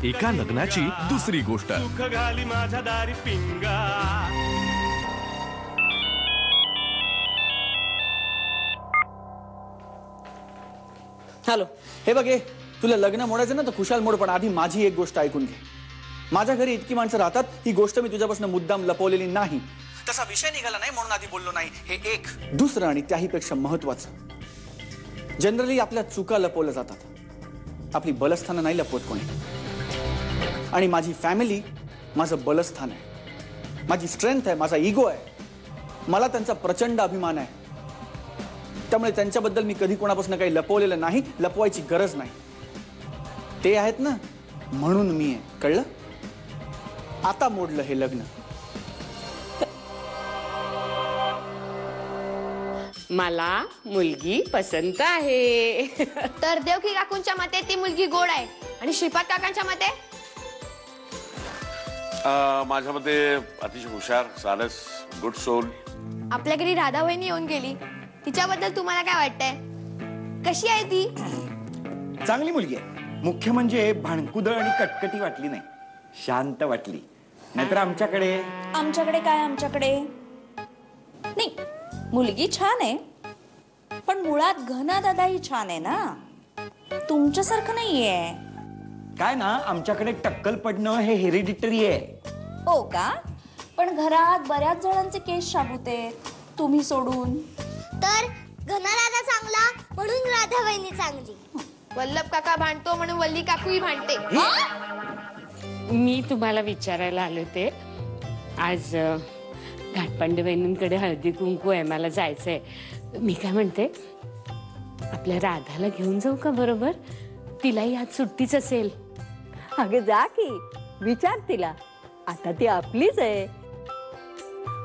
एका लग्नाची दुसरी गोष्ट। सुख घाली माझ्या दारी पिंगा। हॅलो, हे बघ, तुला लग्न मोडायचं ना तर खुशाल मोड, पण आधी माझी एक गोष्ट ऐकून घे। माझ्या घरी इतकी माणसं राहतात, ही गोष्ट मी तुझ्यापासून मुद्दाम लपवलेली नाही। तसा विषय निघाला नाही म्हणून आधी बोललो नाही, हे एक। दुसरं आणि त्याहीपेक्षा महत्वाचं, जनरली आपल्या चुका लपवल्या जातात, आपली बलस्थानं नाही लपवत कोणी। आणि माझी फॅमिली माझं बलस्थान आहे, माझी स्ट्रेंथ आहे, माझा इगो आहे, मला त्यांचा प्रचंड अभिमान आहे। त्यामुळे त्यांच्याबद्दल मी कधी कोणापासून काही लपवलेलं नाही, लपवायची गरज नाही। ते आहेत ना म्हणून मी आहे, कळलं? आता मोडलं हे लग्न। मला मुलगी पसंत आहे। तर देवकी काकूंच्या मते ती मुलगी गोड आहे आणि श्रीपाद काकांच्या मते माझ्या मते अतिशय हुशार, सारस, गुड सोल। आपल्या घरी राधा वहिनी येऊन गेली, तिच्याबद्दल तुम्हाला काय वाटतंय? कशी आहे ती? चांगली मुलगी आहे। मुख्य म्हणजे भांडकुदळ आणि कटकटी वाटली नाही, शांत वाटली। नाहीतर आमच्याकडे काय नाही, मुलगी छान आहे, पण मुळात घना दादा ही छान आहे ना, तुमच्यासारखं नाहीये। काय ना, आमच्याकडे टक्कल पडणं हे हेरिडिटरी आहे। हो का? पण घरात बऱ्याच जणांचे केस शाबूत आहेत, तुम्ही सोडून। तर घना राधा चांगला म्हणून राधा वहिनी चांगली, वल्लभ काका भांडतो म्हणून वल्ली काकूही भांडते। मी तुम्हाला विचारायला आले होते, आज घाटपांडे बहिणींकडे हळदी कुंकू आहे, मला जायचंय। मी काय म्हणते, आपल्या राधाला घेऊन जाऊ का बरोबर? तिलाही आज सुट्टीच असेल। अगं जा की, विचार तिला, आता ती आपलीच आहे।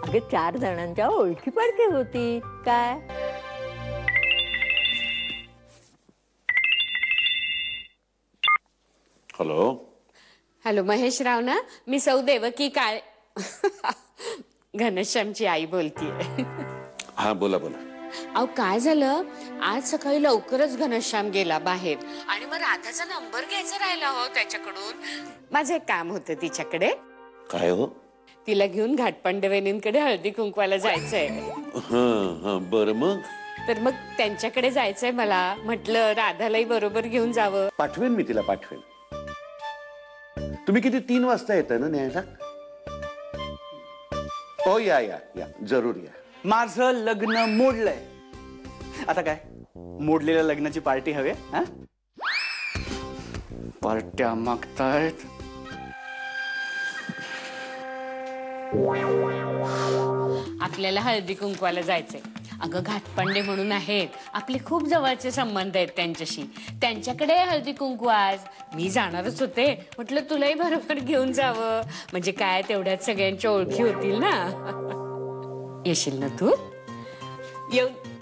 अगं 4 जणांच्या ओळखी पडके होती काय? हॅलो हॅलो, महेशराव ना? मी सौ देवकी काळे घनश्यामची आई बोलतीये। हा, बोला बोला। अहो, काय झालं, आज सकाळी लवकरच घनश्याम गेला बाहेर आणि मग राधाचा नंबर घ्यायचा राहिला हो त्याच्याकडून। माझं एक काम होतं तिच्याकडे। काय हो? तिला घेऊन घाटपांडे वहिनींकडे हळदी कुंकवाला जायचंय। बरं, मग? तर मग त्यांच्याकडे जायचंय मला, म्हटलं राधालाही बरोबर घेऊन जावं। पाठवेन, मी तिला पाठवेन। तुम्ही किती 3 वाजता येताय ना न्यायला? हो, या या या, जरूर या। माझं लग्न मोडलंय, आता काय मोडलेल्या लग्नाची पार्टी हवी? पार्ट्या मागतायत। आपल्याला हळदी कुंकवाला जायचंय। अगं, घाटपांडे म्हणून आहेत, आपले खूप जवळचे संबंध आहेत त्यांच्याशी, त्यांच्याकडे हळदी कुंकू आज। मी जाणारच होते, म्हटलं तुलाही बरोबर घेऊन जावं, म्हणजे काय तेवढ्यात सगळ्यांच्या ओळखी होतील ना। येशील ना तू?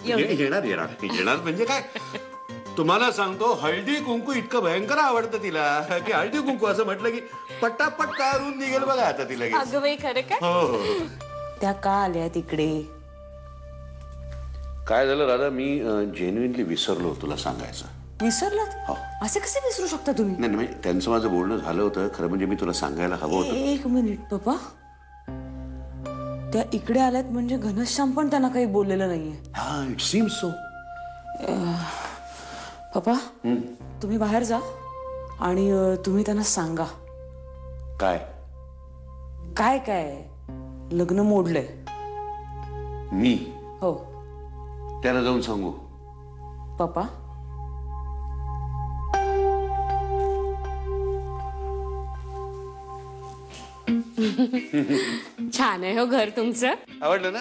येणार म्हणजे काय? तुम्हाला सांगतो, हळदी कुंकू इतकं भयंकर आवडतं तिला की हळदी कुंकू असं म्हटलं की पटापट काढून निघेल बघा आता तिला। अगं बाई, खरं काय? हो। त्या का आल्या तिकडे? काय झालं राधा, मी जेन्युइनली विसरलो तुला सांगायचं। विसरलात? हो। असे कसे विसरू शकता तुम्ही? नाही नाही, त्यांचं माझं बोलणं झालं होतं, खरं म्हणजे मी तुला सांगायला हवं होतं। एक मिनिट पप्पा, त्या इकडे आल्यात म्हणजे घनश्याम पण त्यांना काही बोललेलं नाहीये? हा, इट सीम्स सो। पप्पा, तुम्ही बाहेर जा आणि तुम्ही त्यांना सांगा। काय? काय काय? लग्न मोडलंय। मी? हो। त्याला जाऊन सांगू? पप्पा, छान आहे हो घर तुमचं। आवडलं ना?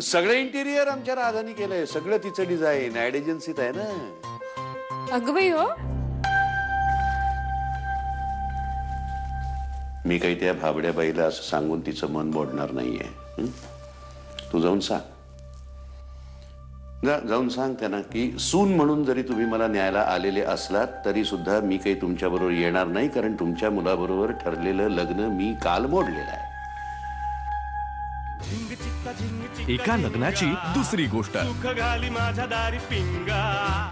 सगळं इंटिरियर आमच्या राधानी केलंय, सगळं तिचं डिझाईन ऍड एजन्सीत आहे ना। अगं बाई, हो? मी काही त्या भाबड्या बाईला असं सांगून तिचं मन मोडणार नाहीये। तू जाऊन सांग, जाऊन सांग त्यांना की सून म्हणून जरी तुम्ही मला न्यायला आलेले असलात तरी सुद्धा मी काही तुमच्या बरोबर येणार नाही, कारण तुमच्या मुलाबरोबर ठरलेलं लग्न मी काल मोडलेलं आहे। एका लग्नाची दुसरी गोष्ट। सुख घाली माझ्या दारी पिंगा।